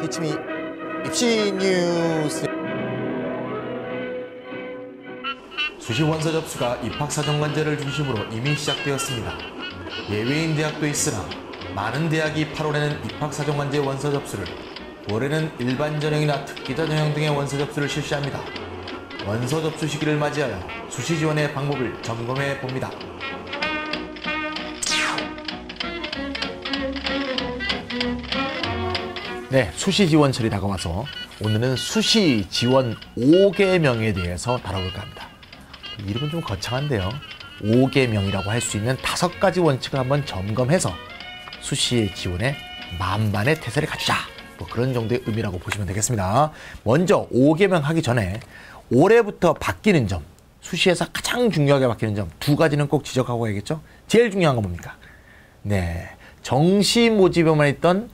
이치미 입시 뉴스. 수시 원서 접수가 입학사정관제를 중심으로 이미 시작되었습니다. 예외인 대학도 있으나 많은 대학이 8월에는 입학사정관제 원서 접수를, 9월에는 일반 전형이나 특기자 전형 등의 원서 접수를 실시합니다. 원서 접수 시기를 맞이하여 수시 지원의 방법을 점검해 봅니다. 네, 수시 지원철이 다가와서 오늘은 수시 지원 5개명에 대해서 다뤄볼까 합니다. 이름은 좀 거창한데요. 5개명이라고 할 수 있는 5가지 원칙을 한번 점검해서 수시 지원에 만반의 태세를 갖추자. 뭐 그런 정도의 의미라고 보시면 되겠습니다. 먼저 5개명 하기 전에 올해부터 바뀌는 점, 수시에서 가장 중요하게 바뀌는 점 2가지는 꼭 지적하고 가야겠죠. 제일 중요한 건 뭡니까? 네, 정시 모집에만 있던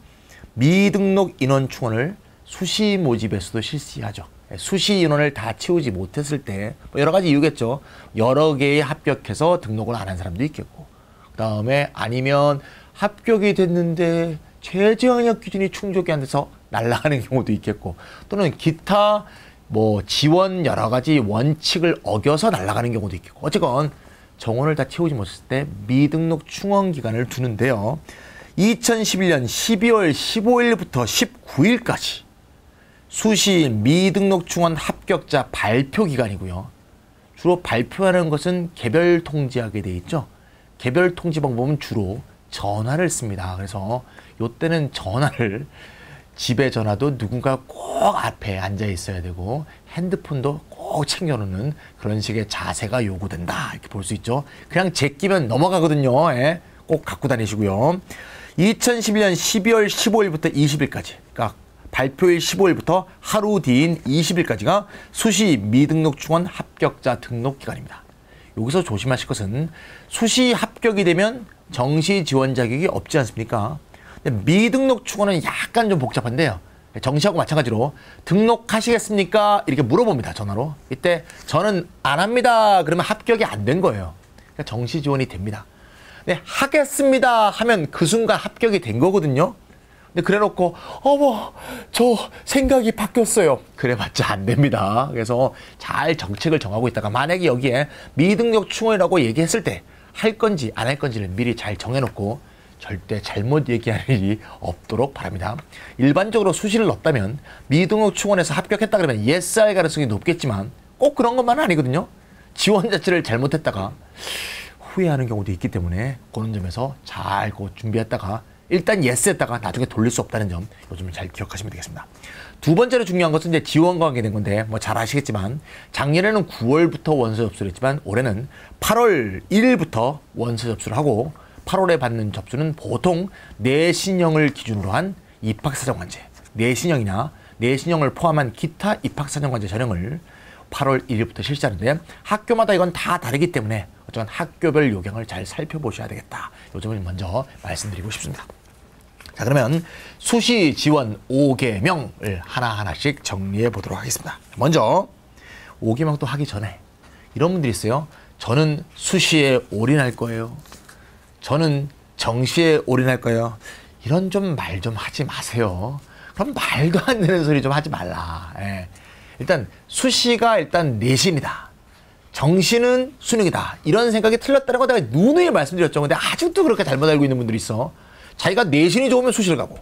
미등록 인원 충원을 수시 모집에서도 실시하죠. 수시 인원을 다 채우지 못했을 때 여러 가지 이유겠죠. 여러 개에 합격해서 등록을 안 한 사람도 있겠고, 그 다음에 아니면 합격이 됐는데 최저학력 기준이 충족이 안 돼서 날아가는 경우도 있겠고, 또는 기타 뭐 지원 여러 가지 원칙을 어겨서 날아가는 경우도 있겠고, 어쨌건 정원을 다 채우지 못했을 때 미등록 충원 기간을 두는데요. 2011년 12월 15일부터 19일까지 수시 미등록 충원 합격자 발표 기간이고요. 주로 발표하는 것은 개별 통지하게 돼 있죠. 개별 통지 방법은 주로 전화를 씁니다. 그래서 이때는 전화를, 집에 전화도 누군가 꼭 앞에 앉아 있어야 되고 핸드폰도 꼭 챙겨놓는 그런 식의 자세가 요구된다, 이렇게 볼 수 있죠. 그냥 제끼면 넘어가거든요. 예, 꼭 갖고 다니시고요. 2011년 12월 15일부터 20일까지, 그러니까 발표일 15일부터 하루 뒤인 20일까지가 수시 미등록 충원 합격자 등록 기간입니다. 여기서 조심하실 것은 수시 합격이 되면 정시 지원 자격이 없지 않습니까? 근데 미등록 충원은 약간 좀 복잡한데요. 정시하고 마찬가지로 등록하시겠습니까? 이렇게 물어봅니다, 전화로. 이때 저는 안 합니다. 그러면 합격이 안 된 거예요. 그러니까 정시 지원이 됩니다. 네, 하겠습니다 하면 그 순간 합격이 된 거거든요. 근데 그래 놓고 저 생각이 바뀌었어요, 그래봤자 안 됩니다. 그래서 잘 정책을 정하고 있다가 만약에 여기에 미등록 충원이라고 얘기했을 때 할 건지 안 할 건지를 미리 잘 정해놓고 절대 잘못 얘기할 일이 없도록 바랍니다. 일반적으로 수시를 넣었다면 미등록 충원에서 합격했다 그러면 yes 할 가능성이 높겠지만 꼭 그런 것만은 아니거든요. 지원 자체를 잘못했다가 후회하는 경우도 있기 때문에 그런 점에서 잘 준비했다가 일단 yes 했다가 나중에 돌릴 수 없다는 점, 요즘은 잘 기억하시면 되겠습니다. 두 번째로 중요한 것은 이제 지원과 관계된 건데, 뭐 잘 아시겠지만 작년에는 9월부터 원서 접수를 했지만 올해는 8월 1일부터 원서 접수를 하고 8월에 받는 접수는 보통 내신형을 기준으로 한 입학사정관제, 내신형을 포함한 기타 입학사정관제 전형을 8월 1일부터 실시하는데, 학교마다 이건 다 다르기 때문에 어쩌면 학교별 요경을 잘 살펴보셔야 되겠다, 요 점을 먼저 말씀드리고 싶습니다. 자, 그러면 수시 지원 5개명을 하나하나씩 정리해 보도록 하겠습니다. 먼저 5개명도 하기 전에 이런 분들이 있어요. 저는 수시에 올인할 거예요. 저는 정시에 올인할 거예요. 이런 좀 말 좀 하지 마세요. 그럼 말도 안 되는 소리 좀 하지 말라. 예. 일단 수시가 일단 내신이다, 정시는 수능이다, 이런 생각이 틀렸다는 거 내가 누누이 말씀드렸죠. 근데 아직도 그렇게 잘못 알고 있는 분들이 있어. 자기가 내신이 좋으면 수시를 가고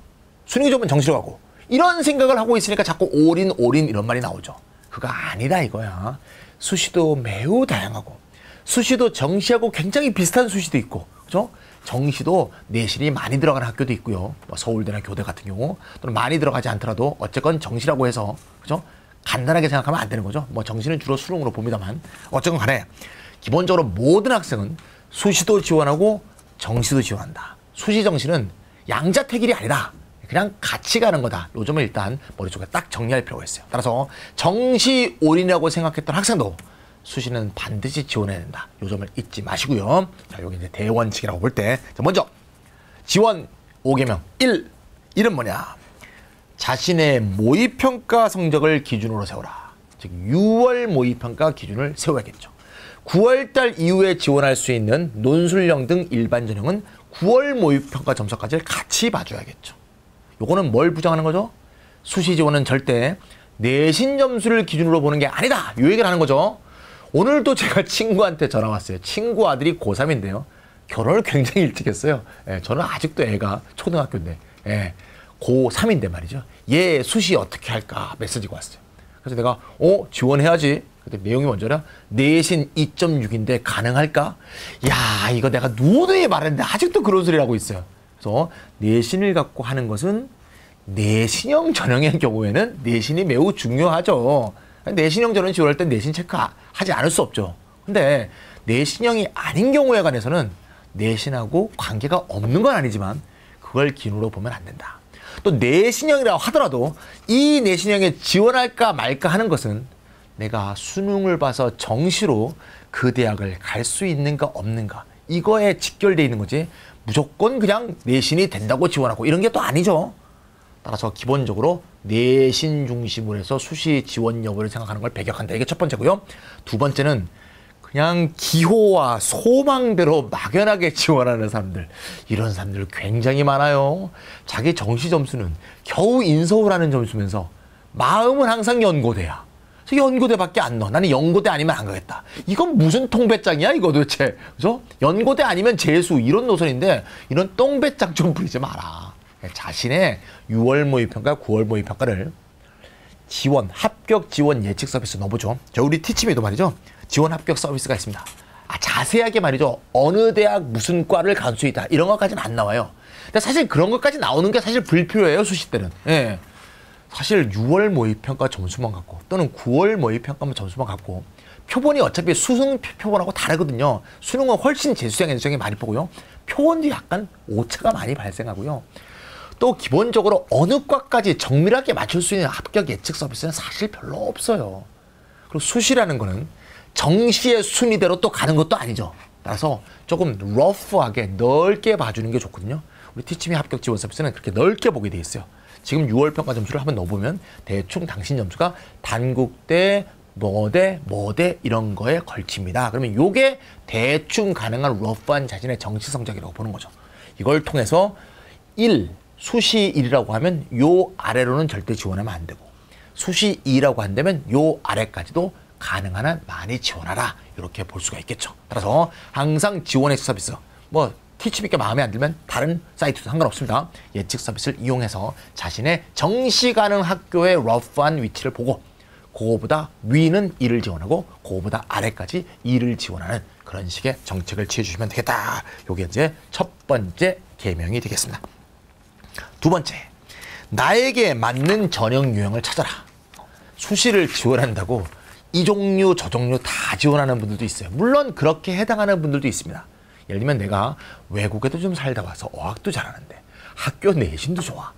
수능이 좋으면 정시를 가고 이런 생각을 하고 있으니까 자꾸 올인 이런 말이 나오죠. 그거 아니다 이거야. 수시도 매우 다양하고, 수시도 정시하고 굉장히 비슷한 수시도 있고, 그죠? 정시도 내신이 많이 들어가는 학교도 있고요. 뭐 서울대나 교대 같은 경우, 또는 많이 들어가지 않더라도 어쨌건 정시라고 해서, 그죠? 간단하게 생각하면 안 되는 거죠. 뭐 정시는 주로 수능으로 봅니다만, 어쨌건 간에 기본적으로 모든 학생은 수시도 지원하고 정시도 지원한다. 수시 정시는 양자택일이 아니다, 그냥 같이 가는 거다. 요 점을 일단 머릿속에 딱 정리할 필요가 있어요. 따라서 정시 올인이라고 생각했던 학생도 수시는 반드시 지원해야 된다, 요 점을 잊지 마시고요. 자, 여기 이제 대원칙이라고 볼 때, 먼저 지원 5개명 1은 뭐냐? 자신의 모의평가 성적을 기준으로 세워라. 즉 6월 모의평가 기준을 세워야겠죠. 9월달 이후에 지원할 수 있는 논술형 등 일반 전형은 9월 모의평가 점수까지를 같이 봐줘야겠죠. 요거는 뭘 부정하는 거죠? 수시 지원은 절대 내신 점수를 기준으로 보는 게 아니다. 이 얘기를 하는 거죠. 오늘도 제가 친구한테 전화 왔어요. 친구 아들이 고3인데요. 결혼을 굉장히 일찍 했어요. 예, 저는 아직도 애가 초등학교인데, 예, 고3인데 말이죠. 얘 수시 어떻게 할까 메시지가 왔어요. 그래서 내가 지원해야지. 근데 내용이 먼저라 내신 2.6인데 가능할까? 야, 이거 내가 누누이 말했는데 아직도 그런 소리를 하고 있어요. 그래서 내신을 갖고 하는 것은 내신형 전형의 경우에는 내신이 매우 중요하죠. 내신형 전형 지원할 때 내신 체크하지 않을 수 없죠. 근데 내신형이 아닌 경우에 관해서는 내신하고 관계가 없는 건 아니지만 그걸 기준으로 보면 안 된다. 또 내신형이라고 하더라도 이 내신형에 지원할까 말까 하는 것은 내가 수능을 봐서 정시로 그 대학을 갈 수 있는가 없는가 이거에 직결되어 있는 거지 무조건 그냥 내신이 된다고 지원하고 이런 게 또 아니죠. 따라서 기본적으로 내신 중심으로 해서 수시 지원 여부를 생각하는 걸 배격한다. 이게 첫 번째고요. 두 번째는 그냥 기호와 소망대로 막연하게 지원하는 사람들. 이런 사람들 굉장히 많아요. 자기 정시 점수는 겨우 인서울하는 점수면서 마음은 항상 연고대야. 그래서 연고대밖에 안 넣어. 나는 연고대 아니면 안 가겠다. 이건 무슨 통배짱이야 이거 도대체. 그죠? 연고대 아니면 재수 이런 노선인데 이런 똥배짱 좀 부리지 마라. 자신의 6월 모의평가, 9월 모의평가를 지원, 합격 지원 예측 서비스 넣어보죠. 저 우리 티치미도 말이죠. 지원 합격 서비스가 있습니다. 자세하게 말이죠. 어느 대학 무슨 과를 갈 수 있다. 이런 것까지는 안 나와요. 근데 사실 그런 것까지 나오는 게 사실 불필요해요. 수시 때는. 예. 사실 6월 모의평가 점수만 갖고 또는 9월 모의평가만 점수만 갖고 표본이 어차피 수능 표본하고 다르거든요. 수능은 훨씬 재수생, 엔수생이 많이 보고요. 표본도 약간 오차가 많이 발생하고요. 또 기본적으로 어느 과까지 정밀하게 맞출 수 있는 합격 예측 서비스는 사실 별로 없어요. 그리고 수시라는 거는 정시의 순위대로 또 가는 것도 아니죠. 따라서 조금 러프하게 넓게 봐주는 게 좋거든요. 우리 티치미 합격 지원 서비스는 그렇게 넓게 보게 돼 있어요. 지금 6월 평가 점수를 한번 넣어보면 대충 당신 점수가 단국대, 뭐대 이런 거에 걸칩니다. 그러면 요게 대충 가능한 러프한 자신의 정시 성적이라고 보는 거죠. 이걸 통해서 수시 1이라고 하면 요 아래로는 절대 지원하면 안 되고 수시 2라고 한다면 요 아래까지도 가능한 한 많이 지원하라 이렇게 볼 수가 있겠죠. 따라서 항상 지원 예측 서비스 뭐 티치미께 마음에 안 들면 다른 사이트도 상관없습니다. 예측 서비스를 이용해서 자신의 정시 가능 학교의 러프한 위치를 보고 그거보다 위는 1을 지원하고 그거보다 아래까지 2를 지원하는 그런 식의 정책을 취해주시면 되겠다. 요게 이제 첫 번째 계명이 되겠습니다. 두 번째, 나에게 맞는 전형 유형을 찾아라. 수시를 지원한다고 이 종류 저 종류 다 지원하는 분들도 있어요. 물론 그렇게 해당하는 분들도 있습니다. 예를 들면 내가 외국에도 좀 살다 와서 어학도 잘하는데 학교 내신도 좋아.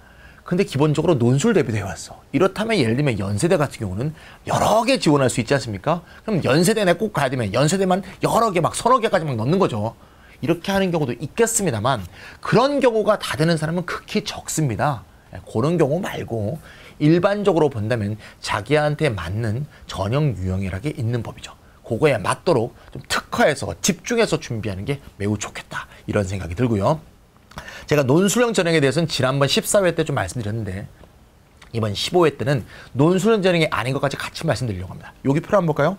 근데 기본적으로 논술 대비도 해왔어. 이렇다면 예를 들면 연세대 같은 경우는 여러 개 지원할 수 있지 않습니까? 그럼 연세대 내 꼭 가야 되면 연세대만 여러 개 막 서너 개까지 막 넣는 거죠. 이렇게 하는 경우도 있겠습니다만 그런 경우가 다 되는 사람은 극히 적습니다. 그런 경우 말고 일반적으로 본다면 자기한테 맞는 전형 유형이라는 게 있는 법이죠. 그거에 맞도록 좀 특화해서 집중해서 준비하는 게 매우 좋겠다. 이런 생각이 들고요. 제가 논술형 전형에 대해서는 지난번 14회 때 좀 말씀드렸는데 이번 15회 때는 논술형 전형이 아닌 것까지 같이 말씀드리려고 합니다. 여기 표를 한번 볼까요?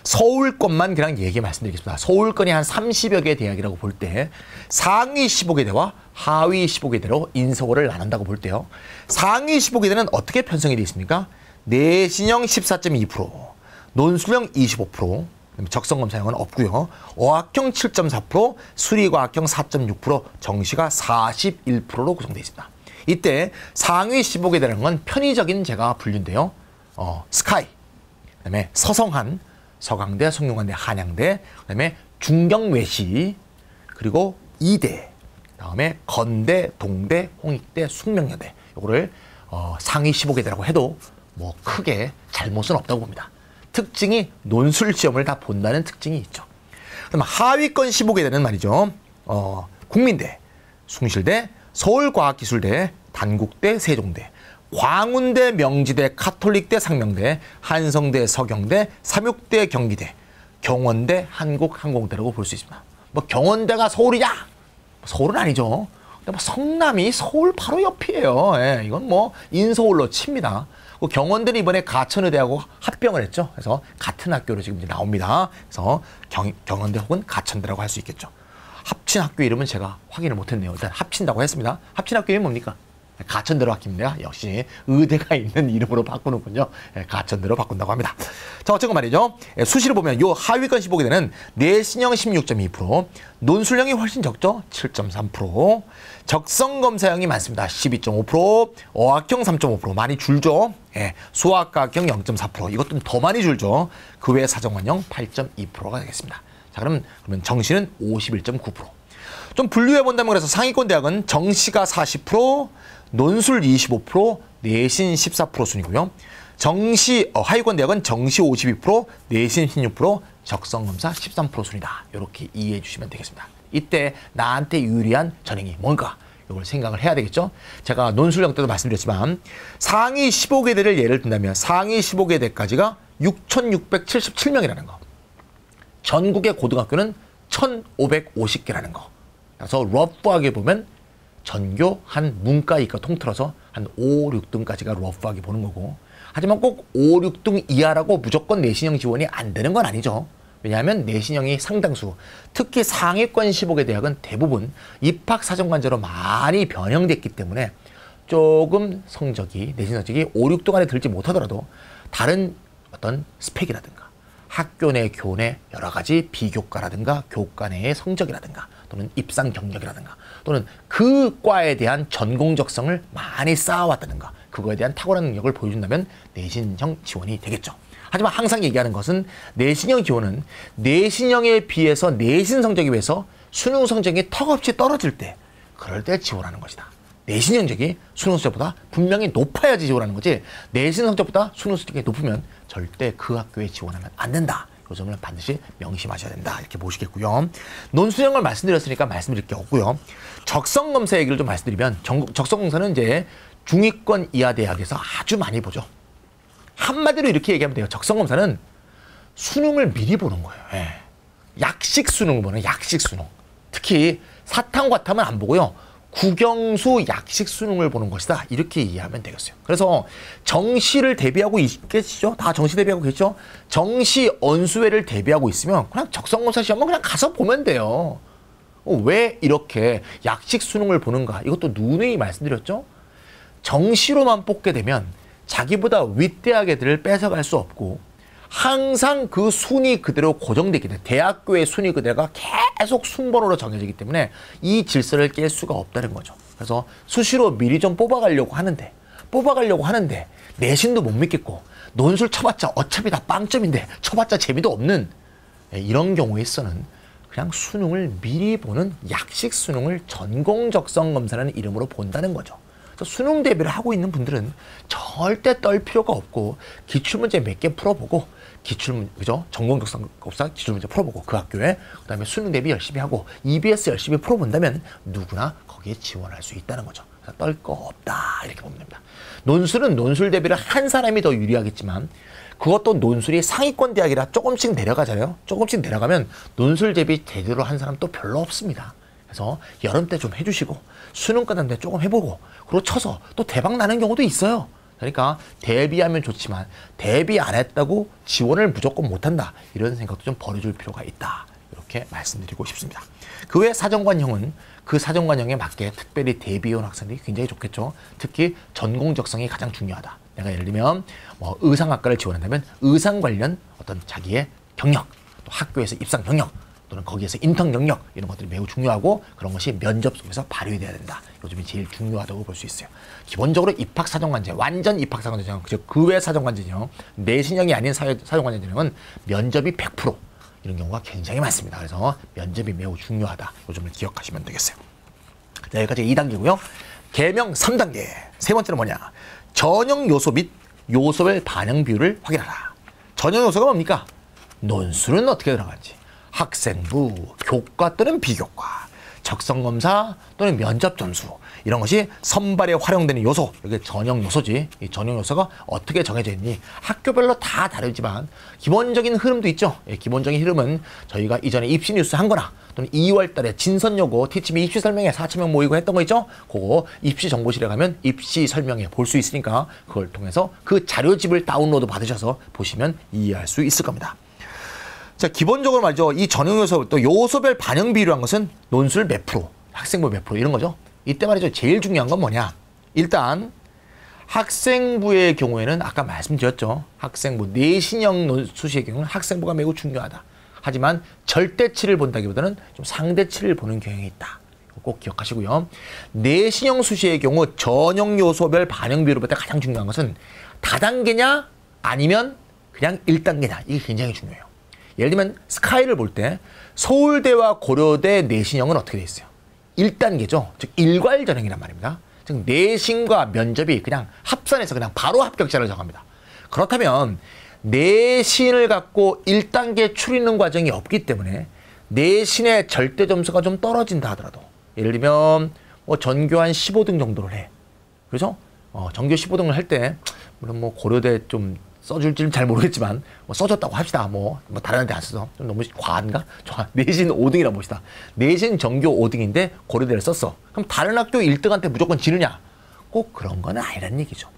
서울권만 그냥 얘기 말씀드리겠습니다. 서울권이 한 30여 개 대학이라고 볼 때 상위 15개 대와 하위 15개 대로 인서울을 나눈다고 볼 때요. 상위 15개 대는 어떻게 편성이 되어 있습니까? 내신형 14.2%, 논술형 25%, 적성검사형은 없고요. 어학형 7.4%, 수리과학형 4.6%, 정시가 41%로 구성되어 있습니다. 이때 상위 15개 대라는 건 편의적인 제가 분류인데요. 스카이, 그다음에 서성한, 서강대, 성균관대, 한양대, 그다음에 중경외시, 그리고 이대, 그다음에 건대, 동대, 홍익대, 숙명여대. 요거를 상위 15개대라고 해도 뭐 크게 잘못은 없다고 봅니다. 특징이 논술 시험을 다 본다는 특징이 있죠. 그럼 하위권 15개대는 말이죠. 국민대, 숭실대, 서울과학기술대, 단국대, 세종대, 광운대, 명지대, 카톨릭대, 상명대, 한성대, 서경대, 삼육대, 경기대, 경원대, 한국항공대라고 볼 수 있습니다. 뭐 경원대가 서울이냐? 서울은 아니죠. 근데 뭐 성남이 서울 바로 옆이에요. 예, 이건 뭐 인서울로 칩니다. 경원대는 이번에 가천의대하고 합병을 했죠. 그래서 같은 학교로 지금 이제 나옵니다. 그래서 경원대 혹은 가천대라고 할 수 있겠죠. 합친 학교 이름은 제가 확인을 못했네요. 일단 합친다고 했습니다. 합친 학교 이름이 뭡니까? 가천대로 바뀝니다. 역시 의대가 있는 이름으로 바꾸는군요. 가천대로 바꾼다고 합니다. 자, 어쨌건 말이죠. 수시를 보면 요 하위권 15개대는 내신형 16.2%, 논술형이 훨씬 적죠. 7.3%, 적성검사형이 많습니다. 12.5%, 어학형 3.5%, 많이 줄죠. 수학과학형 0.4%, 이것도 더 많이 줄죠. 그 외 사정관형 8.2%가 되겠습니다. 자, 그러면 정시는 51.9%. 좀 분류해 본다면 그래서 상위권 대학은 정시가 40%, 논술 25%, 내신 14% 순이고요. 하위권 대학은 정시 52%, 내신 16%, 적성검사 13% 순이다. 이렇게 이해해 주시면 되겠습니다. 이때 나한테 유리한 전형이 뭔가 이걸 생각을 해야 되겠죠. 제가 논술형 때도 말씀드렸지만 상위 15개대를 예를 든다면 상위 15개대까지가 6,677명이라는 거. 전국의 고등학교는 1,550개라는 거. 그래서 러프하게 보면 전교 한 문과 이과 통틀어서 한 5, 6등까지가 러프하게 보는 거고, 하지만 꼭 5, 6등 이하라고 무조건 내신형 지원이 안 되는 건 아니죠. 왜냐하면 내신형이 상당수, 특히 상위권 15개 대학은 대부분 입학사정관제로 많이 변형됐기 때문에 조금 성적이, 내신 성적이 5, 6등 안에 들지 못하더라도 다른 어떤 스펙이라든가 학교 내 교내 여러 가지 비교과라든가 교과 내의 성적이라든가 또는 입상 경력이라든가 또는 그 과에 대한 전공적성을 많이 쌓아왔다든가 그거에 대한 탁월한 능력을 보여준다면 내신형 지원이 되겠죠. 하지만 항상 얘기하는 것은 내신형 지원은 내신형에 비해서 내신 성적에 비해서 수능 성적이 턱없이 떨어질 때 그럴 때 지원하는 것이다. 내신 성적이 수능 성적보다 분명히 높아야지 지원하는 거지, 내신 성적보다 수능 성적이 높으면 절대 그 학교에 지원하면 안 된다. 이 점을 반드시 명심하셔야 된다. 이렇게 보시겠고요. 논술형을 말씀드렸으니까 말씀드릴 게 없고요. 적성검사 얘기를 좀 말씀드리면 적성검사는 이제 중위권 이하 대학에서 아주 많이 보죠. 한마디로 이렇게 얘기하면 돼요. 적성검사는 수능을 미리 보는 거예요. 약식 수능을 보는 약식 수능. 특히 사탐, 과탐은 안 보고요. 국영수 약식 수능을 보는 것이다. 이렇게 이해하면 되겠어요. 그래서 정시를 대비하고 있겠죠? 다 정시 대비하고 계시죠? 정시 언수회를 대비하고 있으면 그냥 적성검사 시험은 그냥 가서 보면 돼요. 왜 이렇게 약식 수능을 보는가? 이것도 누누이 말씀드렸죠? 정시로만 뽑게 되면 자기보다 윗대학 애들을 뺏어갈 수 없고 항상 그 순위 그대로 고정되기 때문에 대학교의 순위 그대로가 계속 순번호로 정해지기 때문에 이 질서를 깰 수가 없다는 거죠. 그래서 수시로 미리 좀 뽑아가려고 하는데 내신도 못 믿겠고 논술 쳐봤자 어차피 다 빵점인데 쳐봤자 재미도 없는 이런 경우에 있어서는 그냥 수능을 미리 보는 약식 수능을 전공적성검사라는 이름으로 본다는 거죠. 수능 대비를 하고 있는 분들은 절대 떨 필요가 없고 기출문제 몇 개 풀어보고 그죠? 전공적성검사 기출문제 풀어보고 그 학교에 그다음에 수능 대비 열심히 하고 EBS 열심히 풀어본다면 누구나 거기에 지원할 수 있다는 거죠. 떨 거 없다 이렇게 보면 됩니다. 논술은 논술 대비를 한 사람이 더 유리하겠지만 그것도 논술이 상위권 대학이라 조금씩 내려가잖아요. 조금씩 내려가면 논술 대비 제대로 한 사람 또 별로 없습니다. 그래서 여름 때 좀 해주시고 수능 끝난 데 조금 해보고 그리고 쳐서 또 대박 나는 경우도 있어요. 그러니까 대비하면 좋지만 대비 안 했다고 지원을 무조건 못한다. 이런 생각도 좀 버려줄 필요가 있다. 이렇게 말씀드리고 싶습니다. 그 외 사정관형은 그 사정관형에 맞게 특별히 대비해온 학생들이 굉장히 좋겠죠. 특히 전공적성이 가장 중요하다. 내가 예를 들면 뭐 의상학과를 지원한다면 의상 관련 어떤 자기의 경력, 또 학교에서 입상 경력, 또는 거기에서 인턴 경력 이런 것들이 매우 중요하고 그런 것이 면접 속에서 발휘돼야 된다. 요즘이 제일 중요하다고 볼 수 있어요. 기본적으로 입학사정관제, 완전 입학사정관제 전형, 그 외 사정관제 전형, 내신형이 아닌 사정관제 전형은 면접이 100% 이런 경우가 굉장히 많습니다. 그래서 면접이 매우 중요하다. 요점을 기억하시면 되겠어요. 자, 여기까지 2단계고요. 개명 3단계. 세 번째는 뭐냐? 전형 요소 및 요소별 반영 비율을 확인하라. 전형 요소가 뭡니까? 논술은 어떻게 들어가는지, 학생부, 교과 또는 비교과, 적성검사 또는 면접 점수 이런 것이 선발에 활용되는 요소, 이게 전형 요소지. 이 전형 요소가 어떻게 정해져 있니? 학교별로 다 다르지만 기본적인 흐름도 있죠. 예, 기본적인 흐름은 저희가 이전에 입시 뉴스 한 거나 또는 2월 달에 진선여고 티치미 입시 설명회 4,000명 모이고 했던 거 있죠? 그거 입시 정보실에 가면 입시 설명회 볼 수 있으니까 그걸 통해서 그 자료집을 다운로드 받으셔서 보시면 이해할 수 있을 겁니다. 자, 기본적으로 말이죠. 이 전형 요소, 또 요소별 반영 비율이란 것은 논술 몇 프로, 학생부 몇 프로 이런 거죠. 이때 말이죠. 제일 중요한 건 뭐냐. 일단 학생부의 경우에는 아까 말씀드렸죠. 학생부, 내신형 수시의 경우는 학생부가 매우 중요하다. 하지만 절대치를 본다기보다는 좀 상대치를 보는 경향이 있다. 꼭 기억하시고요. 내신형 수시의 경우 전형 요소별 반영 비율을 볼 때 가장 중요한 것은 다단계냐 아니면 그냥 1단계냐. 이게 굉장히 중요해요. 예를 들면 스카이를 볼 때 서울대와 고려대 내신형은 어떻게 돼 있어요? 1단계죠. 즉 일괄 전형이란 말입니다. 즉 내신과 면접이 그냥 합산해서 그냥 바로 합격자를 정합니다. 그렇다면 내신을 갖고 1단계 추리는 과정이 없기 때문에 내신의 절대 점수가 좀 떨어진다 하더라도 예를 들면 뭐 전교 한 15등 정도를 해. 그래서 전교 15등을 할 때 물론 뭐 고려대 좀 써줄지는 잘 모르겠지만 뭐 써줬다고 합시다. 뭐 다른 데 안 써서 좀 너무 과한가? 좋아. 내신 5등이라 봅시다. 내신 전교 5등인데 고려대를 썼어. 그럼 다른 학교 1등한테 무조건 지느냐? 꼭 그런 건 아니란 얘기죠.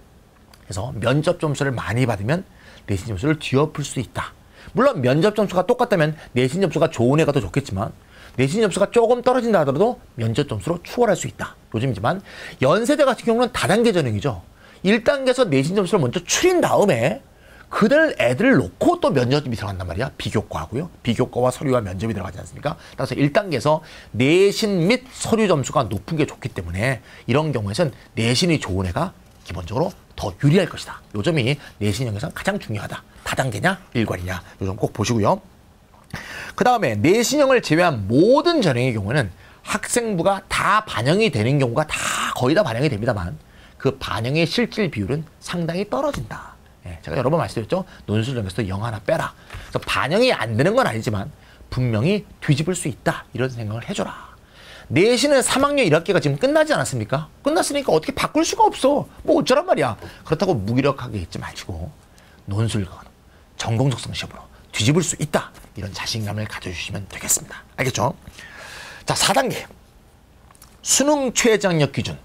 그래서 면접 점수를 많이 받으면 내신 점수를 뒤엎을 수 있다. 물론 면접 점수가 똑같다면 내신 점수가 좋은 애가 더 좋겠지만 내신 점수가 조금 떨어진다 하더라도 면접 점수로 추월할 수 있다. 요즘이지만 연세대 같은 경우는 다단계 전형이죠. 1단계에서 내신 점수를 먼저 추린 다음에 그들 애들을 놓고 또 면접이 들어간단 말이야. 비교과하고요. 비교과와 서류와 면접이 들어가지 않습니까? 따라서 1단계에서 내신 및 서류 점수가 높은 게 좋기 때문에 이런 경우에는 내신이 좋은 애가 기본적으로 더 유리할 것이다. 요 점이 내신형에서 가장 중요하다. 다단계냐 일괄이냐 요 점 꼭 보시고요. 그 다음에 내신형을 제외한 모든 전형의 경우는 학생부가 다 반영이 되는 경우가 다 거의 다 반영이 됩니다만 그 반영의 실질 비율은 상당히 떨어진다. 예, 제가 여러 번 말씀드렸죠. 논술형에서 0 하나 빼라. 그래서 반영이 안 되는 건 아니지만 분명히 뒤집을 수 있다. 이런 생각을 해줘라. 내신은 3학년 1학기가 지금 끝나지 않았습니까? 끝났으니까 어떻게 바꿀 수가 없어. 뭐 어쩌란 말이야. 그렇다고 무기력하게 있지 마시고 논술과 전공 적성 시험으로 뒤집을 수 있다. 이런 자신감을 가져주시면 되겠습니다. 알겠죠? 자, 4단계. 수능 최저학력 기준.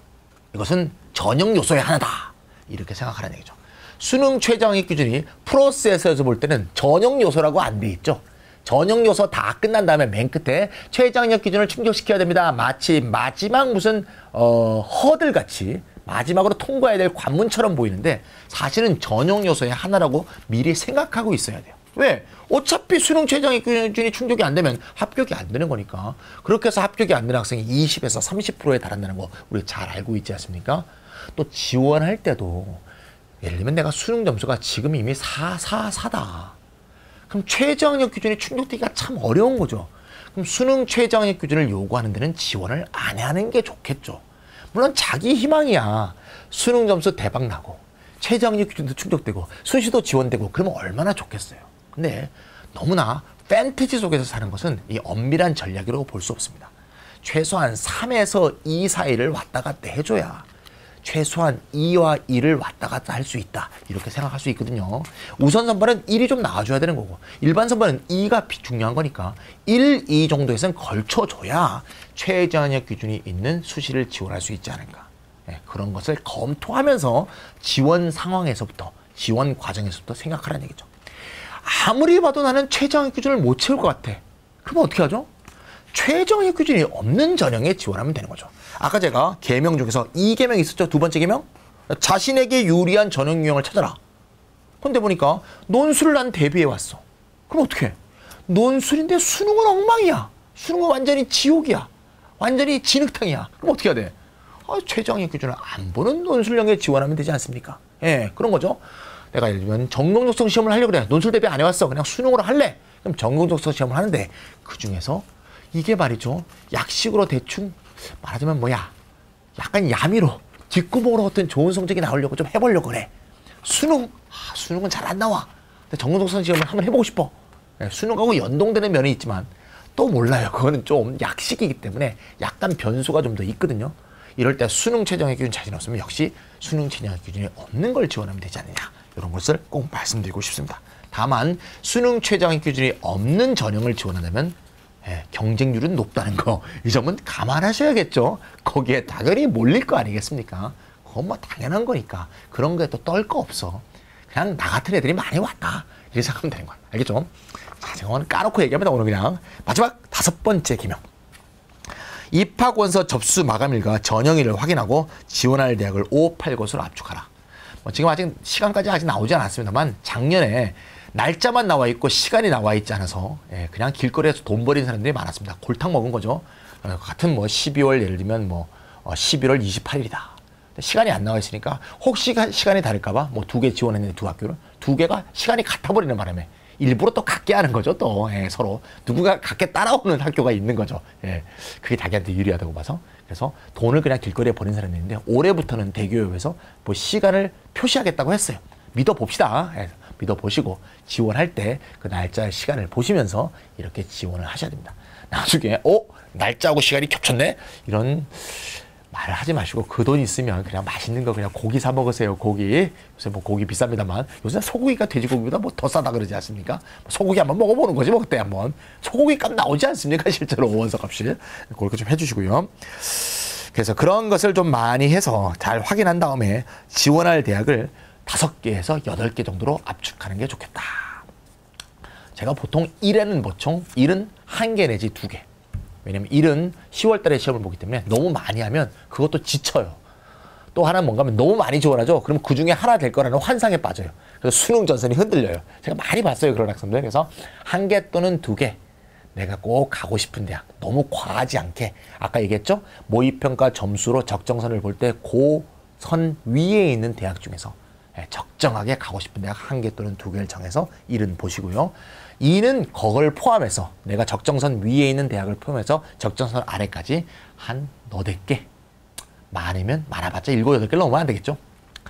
이것은 전형 요소의 하나다. 이렇게 생각하라는 얘기죠. 수능 최저학력 기준이 프로세스에서 볼 때는 전형 요소라고 안 돼 있죠. 전형 요소 다 끝난 다음에 맨 끝에 최저학력 기준을 충족시켜야 됩니다. 마치 마지막 무슨 허들같이 마지막으로 통과해야 될 관문처럼 보이는데 사실은 전형 요소의 하나라고 미리 생각하고 있어야 돼요. 왜? 어차피 수능 최저학력 기준이 충족이 안 되면 합격이 안 되는 거니까. 그렇게 해서 합격이 안 되는 학생이 20에서 30%에 달한다는 거 우리 잘 알고 있지 않습니까? 또 지원할 때도 예를 들면 내가 수능 점수가 지금 이미 4다. 그럼 최저학력 기준이 충족되기가 참 어려운 거죠. 그럼 수능 최저학력 기준을 요구하는 데는 지원을 안 하는 게 좋겠죠. 물론 자기 희망이야. 수능 점수 대박 나고 최저학력 기준도 충족되고 수시도 지원되고 그러면 얼마나 좋겠어요. 근데 너무나 판타지 속에서 사는 것은 이 엄밀한 전략이라고 볼 수 없습니다. 최소한 3에서 2 사이를 왔다 갔다 해줘야 최소한 2와 1을 왔다 갔다 할 수 있다. 이렇게 생각할 수 있거든요. 우선 선발은 1이 좀 나와줘야 되는 거고 일반 선발은 2가 중요한 거니까 1, 2 정도에서는 걸쳐줘야 최저학력 기준이 있는 수시를 지원할 수 있지 않을까. 네, 그런 것을 검토하면서 지원 상황에서부터 지원 과정에서부터 생각하라는 얘기죠. 아무리 봐도 나는 최저학력 기준을 못 채울 것 같아. 그럼 어떻게 하죠? 최저학력 기준이 없는 전형에 지원하면 되는 거죠. 아까 제가 계명 중에서 2계명이 있었죠. 두 번째 계명. 자신에게 유리한 전형 유형을 찾아라. 근데 보니까 논술을 난 대비해 왔어. 그럼 어떻게? 논술인데 수능은 엉망이야. 수능은 완전히 지옥이야. 완전히 진흙탕이야. 그럼 어떻게 해야 돼? 최저학력 기준을 안 보는 논술형에 지원하면 되지 않습니까? 예, 그런 거죠. 내가 예를 들면 전공적성 시험을 하려고 그래. 논술 대비 안 해왔어. 그냥 수능으로 할래. 그럼 전공적성 시험을 하는데 그 중에서 이게 말이죠. 약식으로 대충 말하자면 뭐야. 약간 야미로 뒷구멍으로 어떤 좋은 성적이 나오려고 좀 해보려고 그래. 수능은 잘 안 나와. 근데 전공적성 시험을 한번 해보고 싶어. 네, 수능하고 연동되는 면이 있지만 또 몰라요. 그거는 좀 약식이기 때문에 약간 변수가 좀 더 있거든요. 이럴 때 수능 최저학력 기준 자신 없으면 역시 수능 최저학력 기준이 없는 걸 지원하면 되지 않느냐. 이런 것을 꼭 말씀드리고 싶습니다. 다만 수능 최저학력 기준이 없는 전형을 지원한다면 경쟁률은 높다는 거, 이 점은 감안하셔야겠죠. 거기에 당연히 몰릴 거 아니겠습니까? 그건 뭐 당연한 거니까. 그런 거에 또 떨 거 없어. 그냥 나 같은 애들이 많이 왔다, 이렇게 생각하면 되는 거야. 알겠죠? 자, 제가 까놓고 얘기합니다. 오늘 그냥 마지막 5번째 개명. 입학원서 접수 마감일과 전형일을 확인하고 지원할 대학을 5, 8곳으로 압축하라. 지금 아직 시간까지 아직 나오지 않았습니다만 작년에 날짜만 나와 있고 시간이 나와 있지 않아서 그냥 길거리에서 돈 버린 사람들이 많았습니다. 골탕 먹은 거죠. 같은 12월 예를 들면 11월 28일이다. 시간이 안 나와 있으니까 혹시 시간이 다를까봐 2개 지원했는데 2학교를 2개가 시간이 같아 버리는 바람에 일부러 또 같게 하는 거죠. 또 서로 누구가 같게 따라오는 학교가 있는 거죠. 그게 자기한테 유리하다고 봐서. 그래서 돈을 그냥 길거리에 버린 사람이 있는데 올해부터는 대교협에서 시간을 표시하겠다고 했어요. 믿어봅시다. 믿어보시고 지원할 때 그 날짜 시간을 보시면서 이렇게 지원을 하셔야 됩니다. 나중에 날짜하고 시간이 겹쳤네? 이런 말을 하지 마시고 그 돈 있으면 그냥 맛있는 거 그냥 고기 사 먹으세요. 고기. 요새 고기 비쌉니다만 요새 소고기가 돼지고기보다 더 싸다 그러지 않습니까? 소고기 한번 먹어보는 거지 그때 한번. 소고기 값 나오지 않습니까? 실제로 원서 값이. 그렇게 좀 해주시고요. 그래서 그런 것을 좀 많이 해서 잘 확인한 다음에 지원할 대학을 5개에서 8개 정도로 압축하는 게 좋겠다. 제가 보통 1에는 보통 1은 1개 내지 2개. 왜냐면 1은 10월 달에 시험을 보기 때문에 너무 많이 하면 그것도 지쳐요. 또 하나는 뭔가 하면 너무 많이 지원하죠. 그러면 그 중에 하나 될 거라는 환상에 빠져요. 그래서 수능 전선이 흔들려요. 제가 많이 봤어요. 그런 학생들. 그래서 1개 또는 2개. 내가 꼭 가고 싶은 대학. 너무 과하지 않게. 아까 얘기했죠? 모의평가 점수로 적정선을 볼 때 고선 위에 있는 대학 중에서 적정하게 가고 싶은 대학 1개 또는 2개를 정해서 1은 보시고요. 2는 그걸 포함해서 내가 적정선 위에 있는 대학을 포함해서 적정선 아래까지 한 너댓 개, 많으면 많아봤자 7, 8개를 넘으면 안 되겠죠.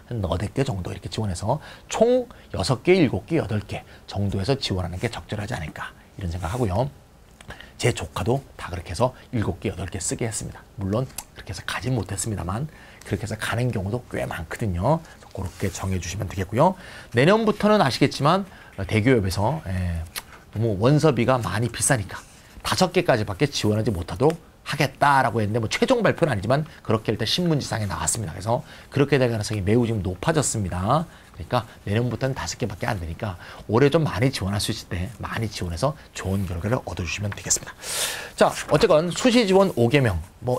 한 너댓 개 정도 이렇게 지원해서 총 6개, 7개, 8개 정도에서 지원하는 게 적절하지 않을까 이런 생각하고요. 제 조카도 다 그렇게 해서 7개, 8개 쓰게 했습니다. 물론 그렇게 해서 가진 못했습니다만 그렇게 해서 가는 경우도 꽤 많거든요. 그렇게 정해주시면 되겠고요. 내년부터는 아시겠지만 대교협에서 너무 원서비가 많이 비싸니까 5개까지밖에 지원하지 못하도록 하겠다라고 했는데 최종 발표는 아니지만 그렇게 일단 신문지상에 나왔습니다. 그래서 그렇게 될 가능성이 매우 지금 높아졌습니다. 그러니까 내년부터는 5개밖에 안 되니까 올해 좀 많이 지원할 수 있을 때 많이 지원해서 좋은 결과를 얻어주시면 되겠습니다. 자, 어쨌건 수시 지원 5개명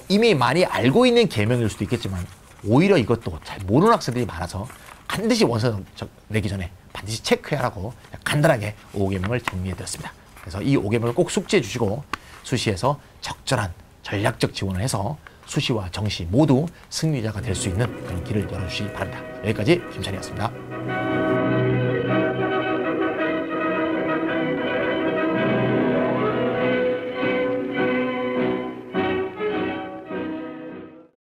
이미 많이 알고 있는 개명일 수도 있겠지만 오히려 이것도 잘 모르는 학생들이 많아서 반드시 원서 내기 전에 반드시 체크하라고 간단하게 5개명을 정리해드렸습니다. 그래서 이 5개명을 꼭 숙지해 주시고 수시에서 적절한 전략적 지원을 해서 수시와 정시 모두 승리자가 될 수 있는 그런 길을 열어주시기 바랍니다. 여기까지 김찬이었습니다.